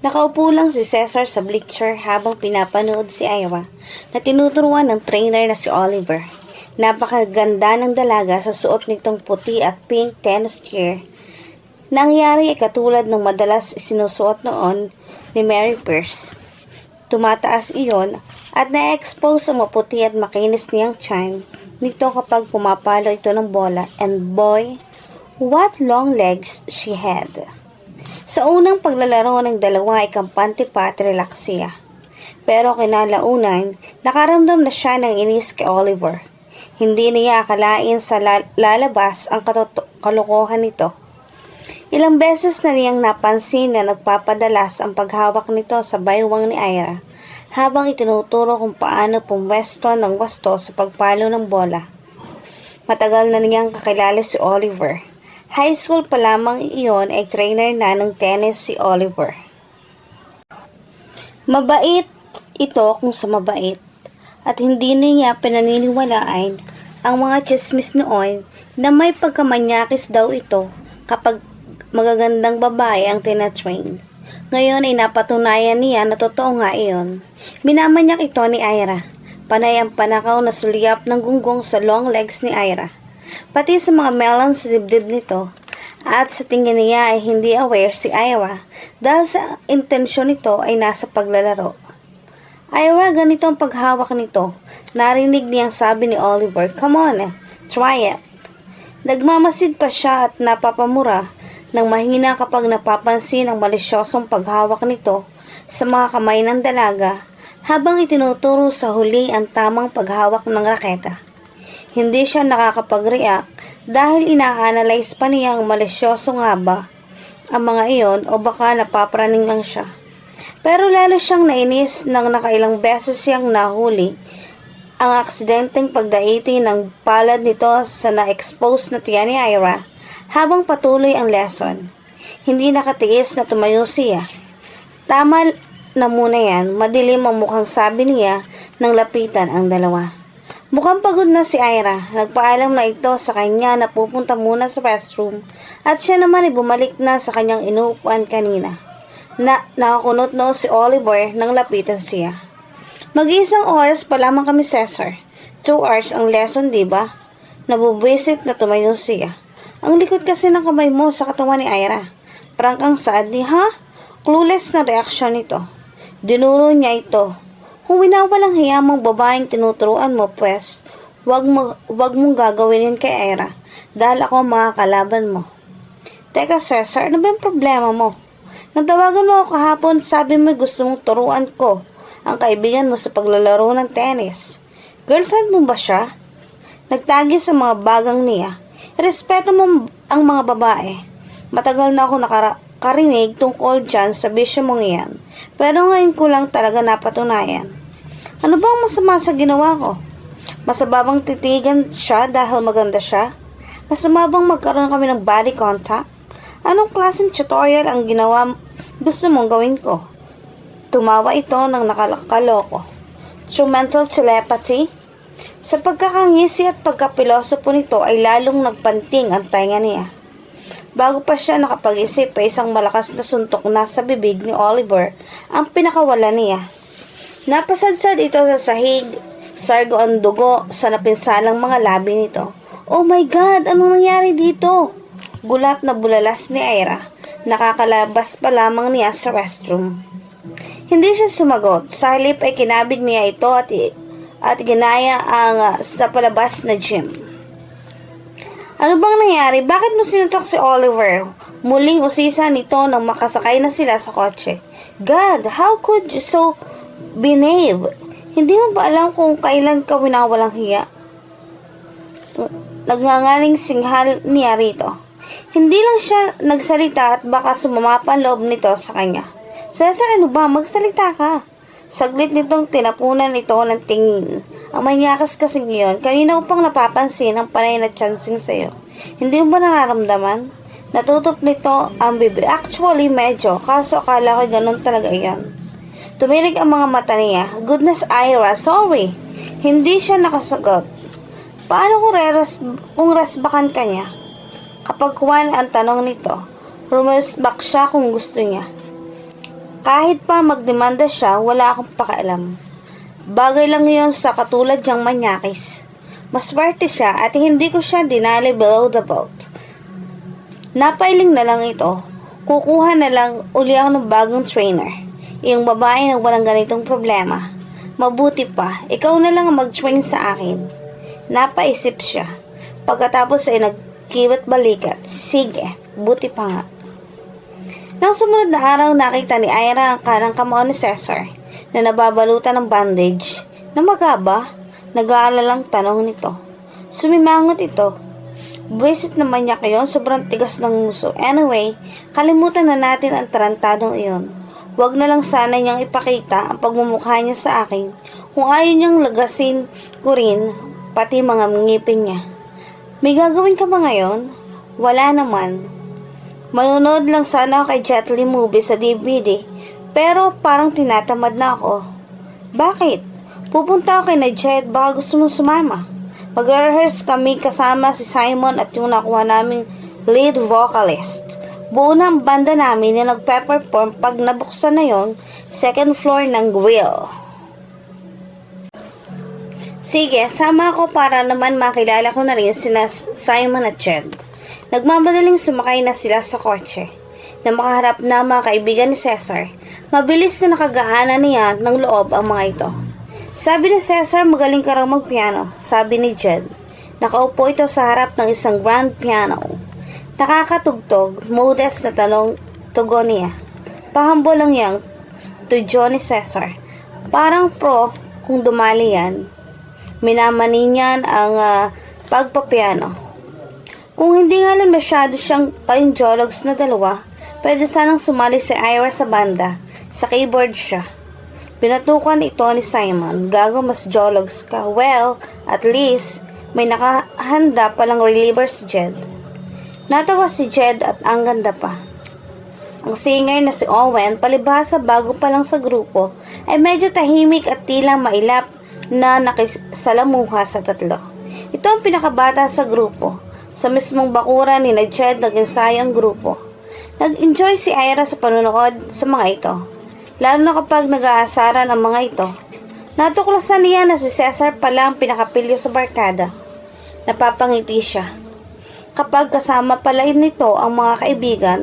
Nakaupo lang si Cesar sa bleacher habang pinapanood si Ira na tinuturuan ng trainer na si Oliver. Napakaganda ng dalaga sa suot nitong puti at pink tennis gear. Nangyari ay katulad ng madalas sinusuot noon ni Mary Pierce. Tumataas iyon at na-expose ang maputi at makinis niyang chan nito kapag pumapalo ito ng bola, and boy, what long legs she had. Sa unang paglalaro ng dalawa ay kampante pa at relax siya. Pero kinalaunan, nakaramdam na siya ng inis kay Oliver. Hindi niya akalain sa lalabas ang kalokohan nito. Ilang beses na niyang napansin na nagpapadalas ang paghawak nito sa baywang ni Ira habang itinuturo kung paano pumwesto ng wasto sa pagpalo ng bola. Matagal na niyang kakilala si Oliver. High school pa lamang iyon ay trainer na ng tennis si Oliver. Mabait ito kung sa mabait at hindi niya pinaniniwalaan ang mga chismis noon na may pagkamanyakis daw ito kapag magagandang babae ang tinatrain. Ngayon ay napatunayan niya na totoo nga iyon. Minamanyak ito ni Ira. Panay ang panakaw na sulyap ng gunggong sa long legs ni Ira. Pati sa mga melons sa dibdib nito. At sa tingin niya ay hindi aware si Ira dahil sa intensyon nito ay nasa paglalaro. Ira, ganito ang paghawak nito. Narinig niyang sabi ni Oliver, "Come on, try it." Nagmamasid pa siya at napapamura nang mahina kapag napapansin ang malisyosong paghawak nito sa mga kamay ng dalaga habang itinuturo sa huli ang tamang paghawak ng raketa. Hindi siya nakakapag-react dahil ina-analyze pa niya ang malisyoso nga ba ang mga iyon o baka napapraning lang siya. Pero lalo siyang nainis nang nakailang beses siyang nahuli ang aksidenteng pagdaiti ng palad nito sa na-expose na tiyan ni Ira habang patuloy ang lesson. Hindi nakatiis na tumayo siya. Tama na muna yan, madilim ang mukhang sabi niya nang lapitan ang dalawa. Mukhang pagod na si Ira. Nagpaalam na ito sa kanya na pupunta muna sa restroom at siya naman ay bumalik na sa kanyang inuupuan kanina. Nakakunot no si Oliver nang lapitan siya. Mag-isang oras pa lamang kami, Cesar. 2 hours ang lesson, diba? Nabubwisit na tumayo siya. Ang likod kasi ng kamay mo sa katawan ni Ira. Prangkang sad ni, ha? Clueless na reaksyon nito. Dinuro niya ito. Kung winawalang hiya mong babaeng tinuturuan mo, pwes, wag mong gagawin kay Ira dahil ako mga kalaban mo. Teka, Cesar, ano ba yung problema mo? Natawagan mo ako kahapon, sabi mo gusto mong turuan ko ang kaibigan mo sa paglalaro ng tennis. Girlfriend mo ba siya? Nagtagi sa mga bagang niya. Respeto mo ang mga babae. Matagal na ako nakarinig tungkol dyan sa bisyo mong iyan. Pero ngayon ko lang talaga napatunayan. Ano bang masama sa ginawa ko? Masababang titigan siya dahil maganda siya? Masama bang magkaroon kami ng body contact? Anong klaseng tutorial ang gusto mong gawin ko? Tumawa ito ng nakakaloko. Through mental telepathy? Sa pagkakangisi at pagkapilosopo nito ay lalong nagpanting ang tainga niya. Bago pa siya nakapag-isip ay isang malakas na suntok na sa bibig ni Oliver ang pinakawala niya. Napasadsad ito sa sahig, sargo ang dugo sa napinsalang mga labi nito. Oh my God! Anong nangyari dito? Gulat na bulalas ni Ira. Nakakalabas pa lamang niya sa restroom. Hindi siya sumagot. Sa halip ay kinabig niya ito at ginaya ang sa palabas na gym. Ano bang nangyari? Bakit mo sinutok si Oliver? Muling usisa nito nang makasakay na sila sa kotse. God, how could you so behave? Hindi mo ba alam kung kailan ka winawalang hiya? Nagngangaling singhal niya rito. Hindi lang siya nagsalita at baka sumama pa ang loob nito sa kanya. Cesar, ano ba? Magsalita ka. Saglit nitong tinapunan ito ng tingin. Ang manyakas kasi ngayon, kanina upang napapansin ang panay na chancing sa'yo. Hindi mo ba nararamdaman? Natutup nito ang bibi. Actually, medyo. Kaso akala ko ganun talaga yan. Tumirig ang mga mata niya. Goodness, Ira, sorry. Hindi siya nakasagot. Paano kung resbakan ka niya? Kapag kuwan ang tanong nito, rumusbak siya kung gusto niya. Kahit pa magdemanda siya, wala akong pakialam. Bagay lang yon sa katulad niyang manyakis. Mas swerte siya at hindi ko siya dinali below the belt. Napailing na lang ito. Kukuha na lang uli ako ng bagong trainer. Yung babae na walang ganitong problema. Mabuti pa, ikaw na lang ang mag-train sa akin. Napaisip siya. Pagkatapos ay nagkibat balikat. Sige, buti pa nga. Nang sumunod na araw, nakita ni Ira ang kanang kamao ni Cesar na nababalutan ng bandage. Na magaba, nag-aalalang tanong nito. Sumimangot ito. Buwisit naman niya kayo, sobrang tigas ng nguso. Anyway, kalimutan na natin ang tarantadong iyon. Huwag na lang sana niyang ipakita ang pagmumukha niya sa akin kung ayaw niyang lagasin ko rin, pati mga ngipin niya. May gagawin ka ba ngayon? Wala naman. Manonood lang sana ako kay Jet Li movie sa DVD, pero parang tinatamad na ako. Bakit? Pupunta ako kay na Jet, baka gusto mo sumama. Mag-rehearse kami kasama si Simon at yung nakuha naming lead vocalist. Buo na ang banda namin na nagpe-perform pag nabuksan na yon, second floor ng grill. Sige, sama ako para naman makilala ko na rin sina Simon at Jed. Nagmamadaling sumakay na sila sa kotse. Na makaharap na mga kaibigan ni Cesar, mabilis na nakagaanan niya ng loob ang mga ito. Sabi ni Cesar, magaling ka raw magpiano. Sabi ni Jed. Nakaupo ito sa harap ng isang grand piano. Nakakatugtog, modest na tugon niya. Pahambol lang yang to Johnny Cesar. Parang pro kung dumali yan. Minamani niyan ang pagpapiano. Kung hindi nga lang masyado siyang ka-enjologs na dalawa, pwede sanang sumali si Ira sa banda. Sa keyboard siya. Pinatukan ito ni Simon. Gago, mas jologs ka. Well, at least, may nakahanda palang reliever si Jed. Natawa si Jed at ang ganda pa. Ang singer na si Owen, palibhasa bago pa lang sa grupo, ay medyo tahimik at tila mailap na nakisalamuha sa tatlo. Ito ang pinakabata sa grupo. Sa mismong bakuran ni na Jed nag-ensayo ang grupo. Nag-enjoy si Ira sa panonood sa mga ito. Lalo na kapag nag-aasaran ang mga ito. Natuklasan niya na si Cesar pala ang pinakapilyo sa barkada. Napapangiti siya. Kapag kasama pala nito ang mga kaibigan,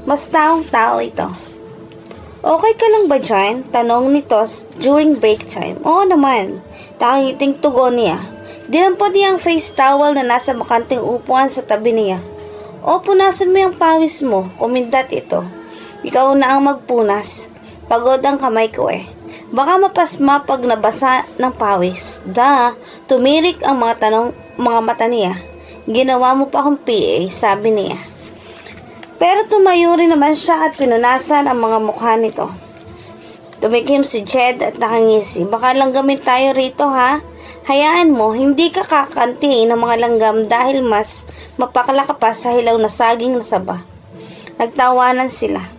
mas taong-tao ito. Okay ka lang ba dyan? Tanong nito during break time. Oo naman. Tangiting tugon niya. Dinampot niya ang face towel na nasa makanting upuan sa tabi niya. O, punasan mo yung pawis mo. Kumindat ito. Ikaw na ang magpunas. Pagod ang kamay ko eh. Baka mapasma pag nabasa ng pawis. Tumirik ang mga mata niya. Ginawa mo pa akong PA, sabi niya. Pero tumayo rin naman siya at pinunasan ang mga mukha nito. Tumikim si Jed at nakangisi. Baka langgamin tayo rito ha? Hayaan mo, hindi ka kakanti ng mga langgam dahil mas mapakla ka pa sa hilaw na saging na saba. Nagtawanan sila.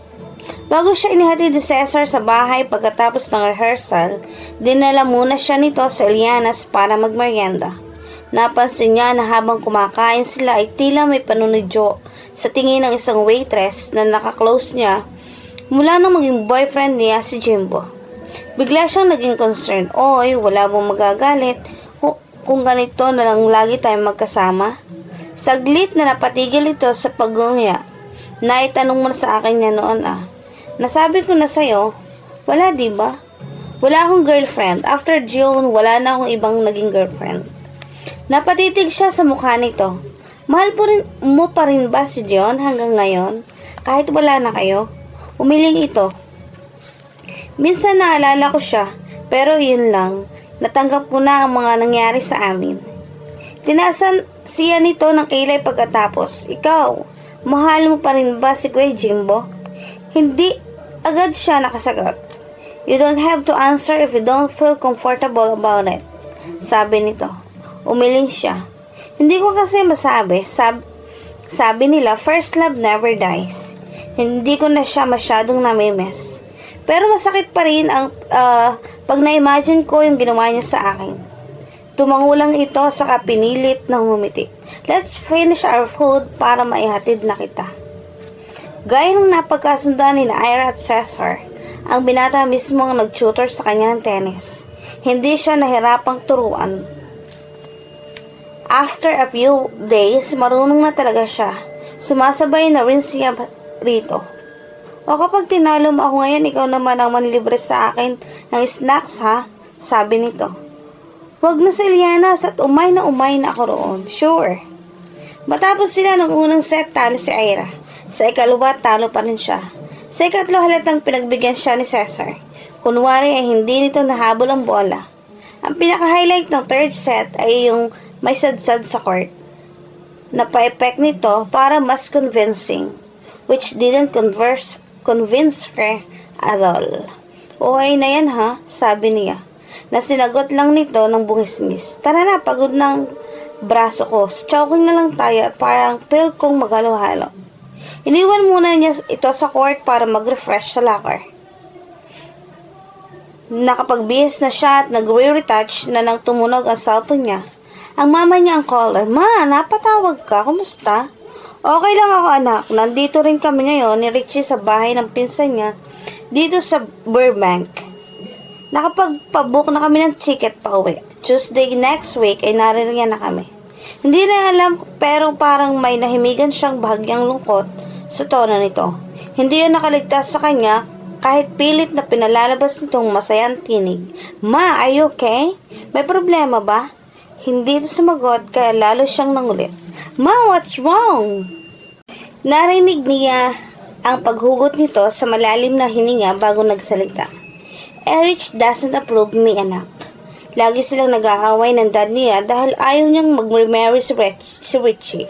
Bago siya inihatid ni Cesar sa bahay pagkatapos ng rehearsal, dinala muna siya nito sa Elianas para magmerienda. Napansin niya na habang kumakain sila ay tila may panunidyo sa tingin ng isang waitress na nakaklose niya mula nang maging boyfriend niya si Jimbo. Bigla siyang naging concerned. Oy, wala mong magagalit kung ganito na lang lagi tayong magkasama. Saglit na napatigil ito sa paggungiya. Naitanong mo na sa akin niya noon Nasabi ko na sa'yo, wala diba? Wala akong girlfriend. After June, wala na akong ibang naging girlfriend. Napatitig siya sa mukha nito. Mahal mo pa rin ba si John hanggang ngayon? Kahit wala na kayo? Umiling ito. Minsan naalala ko siya, pero yun lang. Natanggap ko na ang mga nangyari sa amin. Tinasan siya nito ng kilay pagkatapos. Ikaw, mahal mo pa rin ba si Kuya Jimbo? Hindi agad siya nakasagot. You don't have to answer if you don't feel comfortable about it. Sabi nito. Umiling siya. Hindi ko kasi masabi. Sabi nila, first love never dies. Hindi ko na siya masyadong namimiss. Pero masakit pa rin ang pag na-imagine ko yung ginawa niya sa akin. Tumangulang ito sa pinilit ng humiti. Let's finish our food para maihatid na kita. Gaya ng napagkasundan nila Ira at Cesar, ang binata mismo ang nag-tutor sa kanya ng tennis. Hindi siya nahirapang turuan. After a few days, marunong na talaga siya. Sumasabay na rin siya rito. O kapag tinalo mo ako ngayon, ikaw naman ang manlibre sa akin ng snacks ha? Sabi nito. Wag na si Lianas at umay na ako roon. Sure. Matapos sila ng unang set, talo si Ira. Sa ikalawa, talo pa rin siya. Sa ikatlo, halatang pinagbigyan siya ni Cesar. Kunwari ay hindi nito nahabol ang bola. Ang pinaka-highlight ng third set ay yung may sadsad sa court. Napa-effect nito para mas convincing, which didn't convince her at all. Okay na yan ha, sabi niya. Nasinagot lang nito ng bungismis. Tara na, pagod ng braso ko. Choking na lang tayo at parang pill kong maghalo-halo. Iniwan muna niya ito sa court para mag-refresh sa locker. Nakapagbihis na siya at nag-retouch na nang tumunog ang cellphone niya. Ang mama niya ang caller. Ma, napatawag ka. Kumusta? Okay lang ako anak. Nandito rin kami ngayon ni Richie sa bahay ng pinsan niya dito sa Burbank. Nakapagpabook na kami ng ticket pa uwi. Tuesday next week ay naririyan na kami. Hindi na alam pero parang may nahimigan siyang bahagyang lungkot sa tono nito. Hindi yun nakaligtas sa kanya kahit pilit na pinalalabas nitong masayang tinig. Ma, are you okay? May problema ba? Hindi ito sumagot kaya lalo siyang nangulit. Ma, what's wrong? Narinig niya ang paghugot nito sa malalim na hininga bago nagsalita. Erich doesn't approve me, anak. Lagi silang nag-aaway ng dad niya dahil ayaw niyang mag-marry si Richie.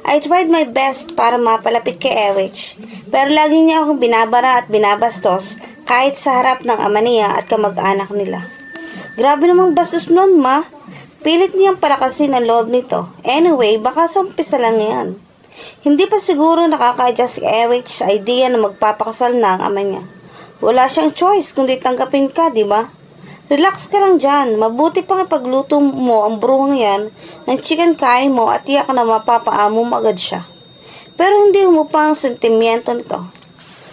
I tried my best para mapalapit kay Erich, pero lagi niya akong binabara at binabastos kahit sa harap ng ama niya at kamag-anak nila. Grabe namang bastos nun, ma. Pilit niyang palakasin ang loob nito. Anyway, baka sa umpisa lang yan. Hindi pa siguro nakaka-adjust si Erich sa idea na magpapakasal na ang ama niya. Wala siyang choice kundi tanggapin ka, di ba? Relax ka lang dyan. Mabuti pang ipagluto mo ang bruhang yan ng chicken curry mo at tiyak na mapapaamo mo agad siya. Pero hindi umupang ang sentimiento nito.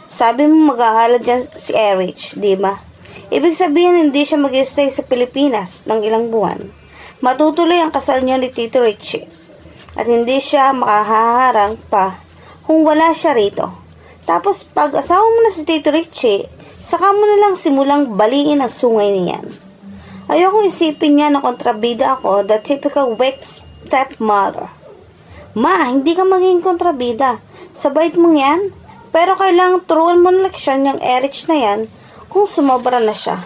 Sabi mo mag-aalad dyan si Erich, di ba? Ibig sabihin hindi siya mag-stay sa Pilipinas ng ilang buwan. Matutuloy ang kasal niya ni Tito Richie. At hindi siya makahaharang pa kung wala siya rito. Tapos pag asawa mo na si Tito Richie, saka mo na lang simulang baliin ang sungay niyan. Ayokong isipin niya na kontrabida ako, the typical weak stepmother. Ma, hindi ka maging kontrabida. Sa bait mong yan. Pero kailangang turuan mo ng leksyon yung Erich na yan kung sumobra na siya.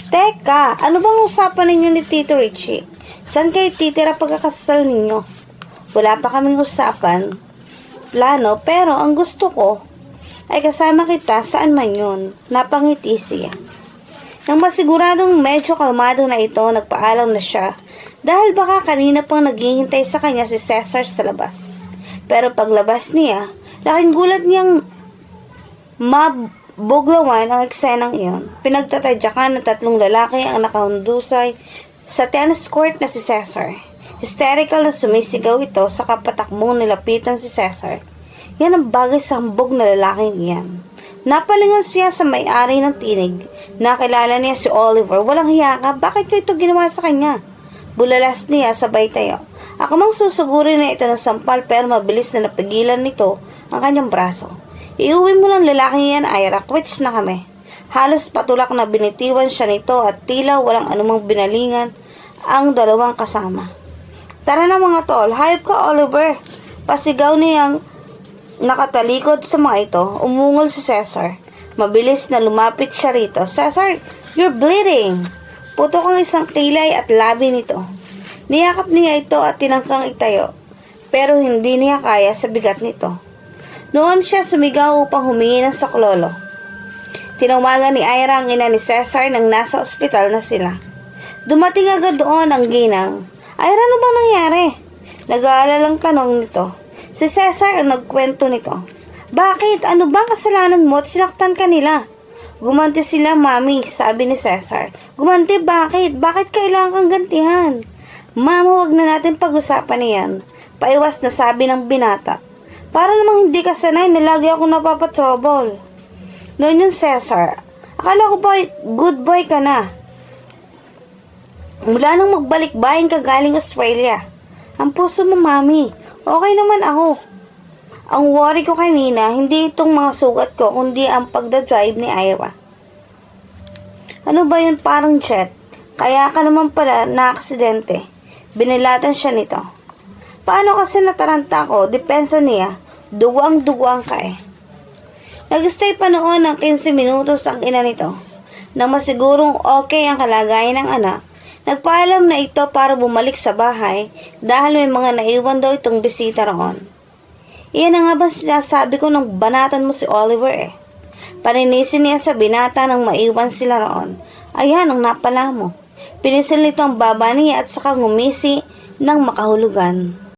Teka, ano bang usapan ninyo ni Tito Richie? Saan kayo titira pagkakasal ninyo? Wala pa kaming usapan, plano, pero ang gusto ko ay kasama kita saan man yun. Napangiti siya. Nang masiguradong medyo kalmado na ito, nagpaalam na siya dahil baka kanina pang naghihintay sa kanya si Cesar sa labas. Pero paglabas niya, laking gulat niyang mabuglawan ang eksenang iyon. Pinagtatadyakan ng tatlong lalaki ang nakahundusay sa tennis court na si Cesar. Hysterical na sumisigaw ito sa kapatakbong nilapitan si Cesar. Yan ang bagay sa hambog na lalaking iyan. Napalingon siya sa may-ari ng tinig. Nakilala niya si Oliver. Walang hiya ka, bakit niyo ito ginawa sa kanya? Bulalas niya sabay tayo. Ako mang susugurin na ito ng sampal pero mabilis na napigilan nito ang kanyang braso. Iuwi mo ng lalaking yan, Ira. Quits na kami. Halos patulak na binitiwan siya nito at tila walang anumang binalingan ang dalawang kasama. Tara na mga tol, hayop ka Oliver. Pasigaw niyang nakatalikod sa mga ito, umungol si Cesar. Mabilis na lumapit siya rito. Cesar, you're bleeding. Putok ang isang kilay at labi nito. Niyakap niya ito at tinangkang itayo. Pero hindi niya kaya sa bigat nito. Noon siya sumigaw upang humingi ng saklolo. Tinawagan ni Ira ang ina ni Cesar nang nasa ospital na sila. Dumating agad doon ang ginang. Ira, ano bang nangyari? Nag-aalalang tanong nito. Si Cesar ang nagkwento nito. Bakit? Ano bang kasalanan mo at sinaktan ka nila? Gumanti sila, mami, sabi ni Cesar. Gumanti, bakit? Bakit kailangan kang gantihan? Mama, wag na natin pag-usapan niyan. Paiwas na sabi ng binata. Para namang hindi ka sanay na lagi ako napapatrouble. Noon yung Cesar, akala ko ba good boy ka na? Mula nang magbalik-bayan ka galing Australia. Ang puso mo, mami. Okay naman ako. Ang worry ko kanina, hindi itong mga sugat ko, kundi ang pagdadrive ni Ira. Ano ba yun, parang jet? Kaya ka naman pala na-aksidente. Binilatan siya nito. Paano kasi nataranta ko? Depensa niya. Duwang-duwang ka eh. Nag-stay pa noon ng 15 minutos ang ina nito. Nang masigurong okay ang kalagayan ng anak, nagpaalam na ito para bumalik sa bahay dahil may mga naiwan daw itong bisita roon. Iyan na nga ba sinasabi ko nung banatan mo si Oliver eh. Paninisin niya sa binata nang maiwan sila roon. Ayan ang napala mo. Pinisil nito ang baba niya at saka ngumisi ng makahulugan.